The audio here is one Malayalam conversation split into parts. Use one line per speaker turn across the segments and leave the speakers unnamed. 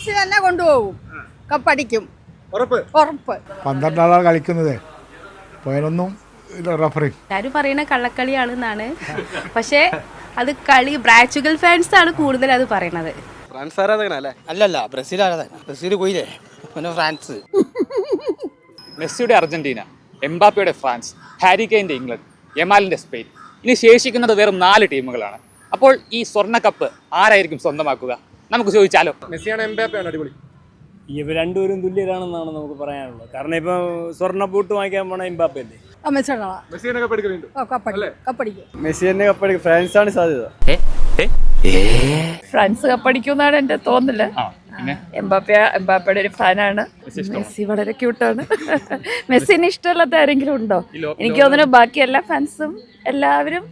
മെസ്സി തന്നെ കൊണ്ടുപോകും, കപ്പടിക്കും, ഉറപ്പ്.
12 ആളാണ് കളിക്കുന്നത്, 11 റഫറി.
എല്ലാവരും പറയുന്ന കള്ളക്കളിയാണെന്നാണ്, പക്ഷേ അത് കളി ബ്രാച്ചുഗൽ ഫാൻസ് ആണ് കൂടുതൽ അത് പറയണത്.
ഫ്രാൻസ് ആരാധകനല്ലേ?
അല്ലല്ല, ബ്രസീൽ ആരാധകൻ. ബ്രസീൽ പോയില്ലേ, പിന്നെ ഫ്രാൻസ്.
മെസ്സിയുടെ അർജന്റീന, എംബാപ്പയുടെ ഫ്രാൻസ്, ഹാരി കെയ്ൻ്റെ ഇംഗ്ലണ്ട്, യമാലിൻ്റെ സ്പെയിൻ. ഇനി ശേഷിക്കുന്നത് വെറും 4 ടീമുകളാണ്. അപ്പോൾ ഈ സ്വർണ്ണ കപ്പ് ആരായിരിക്കും സ്വന്തമാക്കുക? നമുക്ക് ചോദിച്ചാലോ.
മെസ്സിയാണ് എംബാപ്പയാണ് അടിപൊളി?
ഇവർ രണ്ടുപേരും തുല്യരാണെന്നാണ് നമുക്ക് പറയാനുള്ളത്. കാരണം ഇപ്പൊ സ്വർണ്ണ ബൂട്ട് വാങ്ങിക്കാൻ പോണ എംബാപ്പ അല്ലേ.
മെസ്സി തന്നെ കപ്പടിക്കും.
മെസ്സി തന്നെ കപ്പടിക്കും. ഫ്രാൻസ് ആണ് സാധ്യത.
ഫ്രാൻസ് കപ്പടിക്കുമെന്നാണ് എൻ്റെ തോന്നല്. എംബാപ്പയുടെ ഒരു ഫാനാണ്. മെസ്സി വളരെ ക്യൂട്ടാണ്. മെസ്സിന് ഇഷ്ടമല്ലാത്ത ആരെങ്കിലും ഉണ്ടോ? എനിക്ക് തോന്നുന്നു ബാക്കി എല്ലാ ഫാൻസും എല്ലാവരും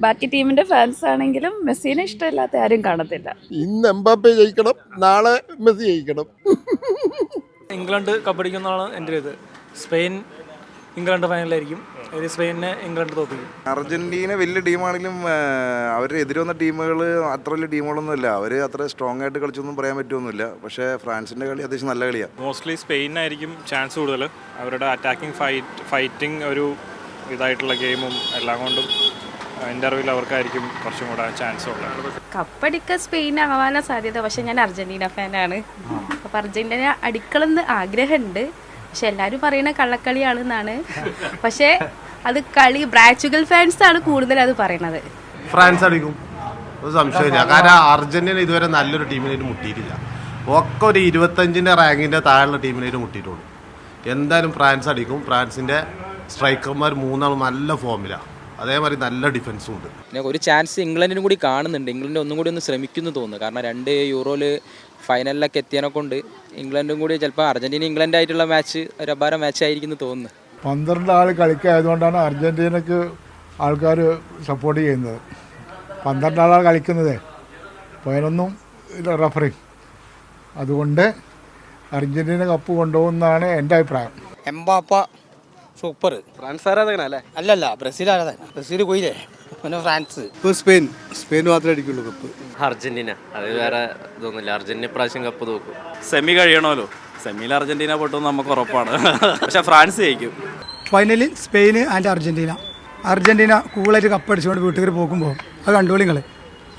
ബാക്കി ടീമിന്റെ ഫാൻസ് ആണെങ്കിലും മെസ്സിനെ ഇഷ്ടമില്ലാത്ത ആരും കാണത്തില്ല.
ഇന്ന് എംബാപ്പെ ജയിക്കണം, നാളെ മെസ്സി ജയിക്കണം.
ഇംഗ്ലണ്ട് കപ്പടിക്കുന്നതാണ് എൻ്റെ ഇത്. സ്പെയിൻ ഇംഗ്ലണ്ട് ഫൈനലായിരിക്കും. സ്പെയിനിനെ ഇംഗ്ലണ്ട് തോപ്പിക്കും.
അർജന്റീന വലിയ ടീമാണെങ്കിലും അവർ എതിരെ വന്ന ടീമുകൾ അത്ര വലിയ ടീമുകളൊന്നുമില്ല. അവർ അത്ര സ്ട്രോങ് ആയിട്ട് കളിച്ചൊന്നും പറയാൻ പറ്റുമൊന്നുമില്ല. പക്ഷേ ഫ്രാൻസിൻ്റെ കളി അത്യാവശ്യം നല്ല കളിയാണ്.
മോസ്റ്റ്ലി സ്പെയിനായിരിക്കും ചാൻസ് കൂടുതൽ. അവരുടെ അറ്റാക്കിംഗ് ഫൈറ്റിംഗ് ഒരു ഇതായിട്ടുള്ള ഗെയിമും എല്ലാം കൊണ്ടും ഇന്റർവ്യൂവിൽ അവർക്കായിരിക്കും കുറച്ചും കൂടെ ചാൻസ് ഉള്ളത്.
കപ്പടിക്ക സ്പെയിൻ ആവാനാ സാധ്യത. പക്ഷെ ഞാൻ അർജന്റീന ഫാനാണ്. അപ്പോൾ അർജന്റീന അടിക്കണമെന്ന് ആഗ്രഹമുണ്ട്. പക്ഷെ എല്ലാവരും പറയുന്ന കള്ളക്കളിയാണെന്നാണ്, പക്ഷേ അത് കളി ബ്രാച്ചുഗൽ ഫാൻസ് ആണ് കൂടുതൽ അത് പറയണത്.
ഫ്രാൻസ് അടിക്കും, ഒരു സംശയമില്ല. കാരണം അർജന്റീന ഇതുവരെ നല്ലൊരു ടീമിനായിട്ട് മുട്ടിയിട്ടില്ല. ഒക്കെ ഒരു 25ന്റെ റാങ്കിന്റെ താഴെയുള്ള ടീമിനായിട്ട് മുട്ടിയിട്ടുള്ളൂ. എന്തായാലും ഫ്രാൻസ് അടിക്കും. ഫ്രാൻസിന്റെ സ്ട്രൈക്കർമാർ 3 ആളും നല്ല ഫോമിലാണ്. അതേമാതിരി നല്ല ഡിഫൻസും ഉണ്ട്.
പിന്നെ ഒരു ചാൻസ് ഇംഗ്ലണ്ടിനും കൂടി കാണുന്നുണ്ട്. ഇംഗ്ലണ്ട് ഒന്നും കൂടി ഒന്ന് ശ്രമിക്കുന്നു തോന്നുന്നു. കാരണം 2 യൂറോയില് ഫൈനലിലൊക്കെ എത്തിയതിനെ കൊണ്ട് ഇംഗ്ലണ്ടും കൂടി ചിലപ്പോൾ അർജന്റീന ഇംഗ്ലണ്ട് ആയിട്ടുള്ള മാച്ച് ഒരു അപാര മാച്ച് ആയിരിക്കുന്നു തോന്നുന്നു.
12 ആൾ കളിക്കായതുകൊണ്ടാണ് അർജന്റീനക്ക് ആൾക്കാർ സപ്പോർട്ട് ചെയ്യുന്നത്. 12 ആളാണ് കളിക്കുന്നത്, 11 റഫറി. അതുകൊണ്ട് അർജന്റീന കപ്പ് കൊണ്ടുപോകുന്നതാണ് എൻ്റെ അഭിപ്രായം.
Mbappé super.
ഫ്രാൻസ് ആരാധകനല്ലേ?
അല്ലല്ല, ബ്രസീൽ ആരാധകൻ. ബ്രസീൽ പോയില്ലേ, പിന്നെ ഫ്രാൻസ്.
സ്പെയിൻ മാത്രമേ അടിക്കുള്ളൂ കപ്പ്.
അർജന്റീന, അത് വേറെ ഇതൊന്നുമില്ല. അർജന്റീന പ്രാവശ്യം കപ്പ് തോക്കും. സെമി കഴിയണമല്ലോ. സെമിയിൽ അർജന്റീന പൊട്ടുമെന്ന് നമുക്ക് ഉറപ്പാണ്. പക്ഷെ ഫ്രാൻസ് ജയിക്കും.
ഫൈനലിൽ സ്പെയിൻ ആൻഡ് അർജന്റീന. അർജന്റീന കൂളായിട്ട് കപ്പടിച്ചുകൊണ്ട് വീട്ടുകാർ പോകുമ്പോൾ അത് കണ്ടുപിടിങ്ങളെ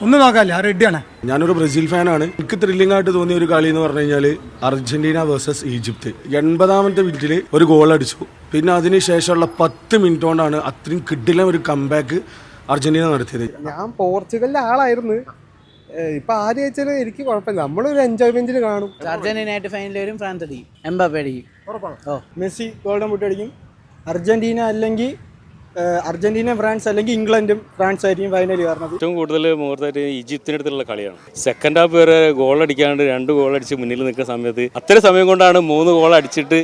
ഒന്നും നോക്കാല്ല, റെഡിയാണ്.
ഞാനൊരു ബ്രസീൽ ഫാനാണ്. എനിക്ക് ത്രില്ലിംഗ് ആയിട്ട് തോന്നിയ ഒരു കളി എന്ന് പറഞ്ഞു കഴിഞ്ഞാൽ അർജന്റീന വേഴ്സസ് ഈജിപ്ത്. 80ാമത്തെ മിനിറ്റിൽ ഒരു ഗോൾ അടിച്ചു. പിന്നെ അതിനുശേഷമുള്ള 10 മിനിറ്റ് കൊണ്ടാണ് അത്രയും കിഡിലൻ ഒരു കംബാക്ക് അർജന്റീന നടത്തിയത്.
ഞാൻ പോർച്ചുഗലിന്റെ ആളായിരുന്നു. ഇപ്പൊ ആദ്യം വെച്ചാൽ എനിക്ക് കുഴപ്പമില്ല, നമ്മളൊരു എൻജോയ്മെന്റിൽ കാണും.
അർജന്റീനയായിട്ട് ഫൈനലിൽ വരും, ഫ്രാൻസ് അടിക്കും, എംബാപ്പ അടിക്കും.
മെസ്സി ഗോൾഡൻ ബൂട്ട് അടിക്കും. അർജന്റീന അല്ലെങ്കിൽ അർജന്റീന ഫ്രാൻസ് അല്ലെങ്കിൽ ഇംഗ്ലണ്ടും ഫ്രാൻസ് ആയിരിക്കും ഫൈനൽ കയറുന്നത്.
ഏറ്റവും കൂടുതൽ മുഹൂർത്തമായിട്ട് ഈജിപ്തിനടുത്തുള്ള കളിയാണ്. സെക്കൻഡ് ഹാഫ് വരെ ഗോൾ അടിക്കാണ്ട് 2 ഗോൾ അടിച്ച് മുന്നിൽ നിൽക്കുന്ന സമയത്ത് അത്ര സമയം കൊണ്ടാണ് 3 ഗോൾ അടിച്ചിട്ട്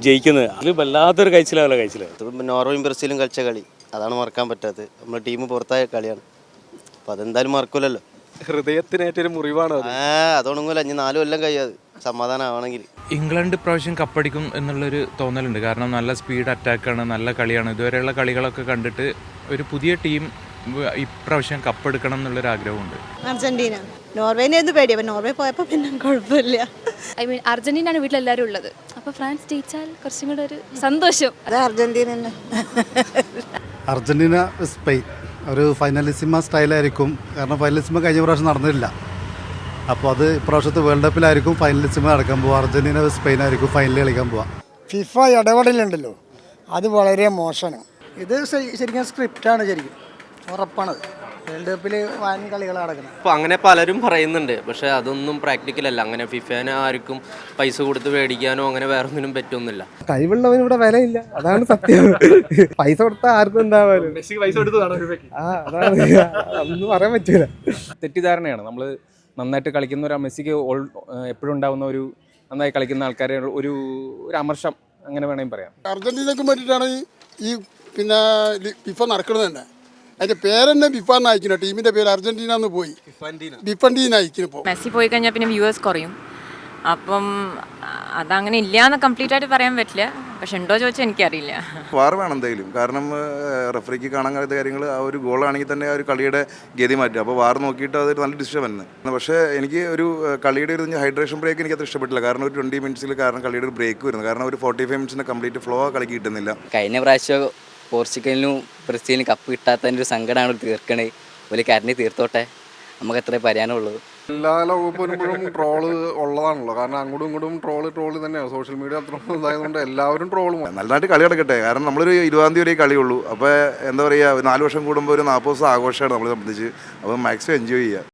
ജയിക്കുന്നത്. അതിൽ വല്ലാത്തൊരു കഴിച്ചിലാവല്ലോ കഴിച്ചില്ല.
നോർവേയും ബ്രസീലും കളിച്ച കളി അതാണ് മറക്കാൻ പറ്റാത്തത്. നമ്മുടെ ടീം പുറത്തായ കളിയാണ്. അപ്പം അതെന്തായാലും മറക്കൂലല്ലോ.
ഹൃദയത്തിനേറ്റൊരു മുറിവാണ് അത്.
അതൊണങ്ങൂല. ഇനി 4 കൊല്ലം കഴിയാതെ സമാധാനമാണെങ്കിൽ.
ഇംഗ്ലണ്ട് ഇപ്രാവശ്യം കപ്പടിക്കും എന്നുള്ളൊരു തോന്നലുണ്ട്. കാരണം നല്ല സ്പീഡ് അറ്റാക്കാണ്, നല്ല കളിയാണ്. ഇതുവരെയുള്ള കളികളൊക്കെ കണ്ടിട്ട് ഒരു പുതിയ ടീം ഇപ്രാവശ്യം കപ്പെടുക്കണം എന്നുള്ളൊരു ആഗ്രഹമുണ്ട്.
അർജന്റീന. നോർവേനെ എന്ത് പേടിയാ, നോർവേ പോയപ്പോൾ പിന്നെ കുഴപ്പമില്ല.
അർജന്റീനയാണ് വീട്ടിലെല്ലാവരും ഉള്ളത്. അപ്പോൾ ഫ്രാൻസ് ജയിച്ചാൽ കുറച്ചും കൂടെ ഒരു സന്തോഷം.
അത് അർജന്റീന.
അർജന്റീന സ്പെയിൻ ഒരു ഫൈനലിസിമ സ്റ്റൈലായിരിക്കും. കാരണം ഫൈനലിസിമ കഴിഞ്ഞ പ്രാവശ്യം നടന്നില്ല. അപ്പോൾ അത് ഇപ്രാവശ്യത്തെ വേൾഡ് കപ്പിലായിരിക്കും ഫൈനലിസിമ നടക്കാൻ പോവുക. അർജന്റീന സ്പെയിൻ ആയിരിക്കും ഫൈനലിൽ കളിക്കാൻ പോവുക.
ഫിഫ ഇടപെടലുണ്ടല്ലോ, അത് വളരെ മോശമാണ്. ഇത് ശരിക്കും സ്ക്രിപ്റ്റാണ്, ശരിക്കും ഉറപ്പാണ്. വേൾഡ് കപ്പിൽ വൻ കളികൾ നടക്കുന്നത്.
അപ്പോൾ അങ്ങനെ പലരും പറയുന്നുണ്ട്. പക്ഷേ അതൊന്നും പ്രാക്ടിക്കലല്ല. അങ്ങനെ ഫിഫേനെ ആർക്കും പൈസ കൊടുത്ത് മേടിക്കാനോ അങ്ങനെ വേറെ ഒന്നിനും പറ്റുന്നില്ല.
കഴിവുള്ളവന് ഇവിടെ വിലയില്ല, അതാണ് സത്യം. പൈസ കൊടുത്താൽ ആർക്കും എന്തായാലും പൈസ കൊടുത്തതാണ്. ഒന്നും പറയാൻ പറ്റൂല.
തെറ്റിദ്ധാരണയാണ്. നമ്മൾ നന്നായിട്ട് കളിക്കുന്ന ഒരു മെസ്സിക്ക് എപ്പോഴും ഉണ്ടാകുന്ന ഒരു നന്നായി കളിക്കുന്ന ആൾക്കാരെ ഒരു അമർഷം അങ്ങനെ വേണമെങ്കിൽ പറയാം.
അർജന്റീനക്ക് വേണ്ടിയിട്ടാണ് ഈ പിന്നെ ഫിഫ നടക്കുന്നത് തന്നെ. അതിന്റെ പേരെന്നെ ഫിഫ അയക്കണം. ടീമിന്റെ പേര് അർജന്റീന എന്ന് പോയി ഡിഫൻഡീന അയക്കുന്നു.
മെസ്സി പോയി കഴിഞ്ഞാൽ പിന്നെ വ്യൂവേഴ്സ് കുറയും.
അപ്പം അതങ്ങനെ ഇല്ലയെന്ന് കംപ്ലീറ്റ് ആയിട്ട് പറയാൻ പറ്റില്ല, പക്ഷെ ഉണ്ടോ ചോദിച്ചാൽ എനിക്കറിയില്ല.
വാർ വേണം എന്തായാലും, കാരണം റഫറിക്ക് കാണാൻ കഴിയാത്ത കാര്യങ്ങൾ ആ ഒരു ഗോളാണെങ്കിൽ തന്നെ ആ ഒരു കളിയുടെ ഗതി മാറ്റും. അപ്പോൾ വാർ നോക്കിയിട്ട് അതൊരു നല്ല ഡിസിഷൻ വന്നത്. പക്ഷേ എനിക്ക് ഒരു കളിയുടെ ഒരു ഹൈഡ്രേഷൻ ബ്രേക്ക് എനിക്ക് അത്ര ഇഷ്ടപ്പെട്ടില്ല. കാരണം ഒരു 20 മിനിറ്റ്സിൽ കാരണം കളിയുടെ ഒരു ബ്രേക്ക് വരുന്നത്, കാരണം ഒരു 45 മിനിറ്റ്സിൻ്റെ കംപ്ലീറ്റ് ഫ്ലോ കളിക്ക് കിട്ടുന്നില്ല.
കഴിഞ്ഞ പ്രാവശ്യം പോർച്ചുഗലിനും ബ്രസീലിനും കപ്പ് കിട്ടാത്തതിൻ്റെ ഒരു സങ്കടമാണ് തീർക്കണേ. ഒരു കരഞ്ഞ് തീർത്തോട്ടെ, നമുക്ക് എത്രേ പറയാനുള്ളൂ.
എല്ലാ ലോകകപ്പ് വരുമ്പോഴും ട്രോള് ഉള്ളതാണല്ലോ, കാരണം അങ്ങോട്ടും ഇങ്ങോട്ടും ട്രോള് തന്നെയാണ്. സോഷ്യൽ മീഡിയ അത്ര ഇതായതുകൊണ്ട് എല്ലാവരും ട്രോളും.
നല്ലതായിട്ട് കളി നടക്കട്ടെ, കാരണം നമ്മളൊരു 20-ാം തീയതി വരെ കളിയുള്ളൂ. അപ്പോൾ എന്താ പറയുക, 4 വർഷം കൂടുമ്പോൾ ഒരു 40 ദിവസം ആഘോഷമാണ് നമ്മളെ സംബന്ധിച്ച്. അപ്പോൾ മാക്സിമം എൻജോയ് ചെയ്യുക.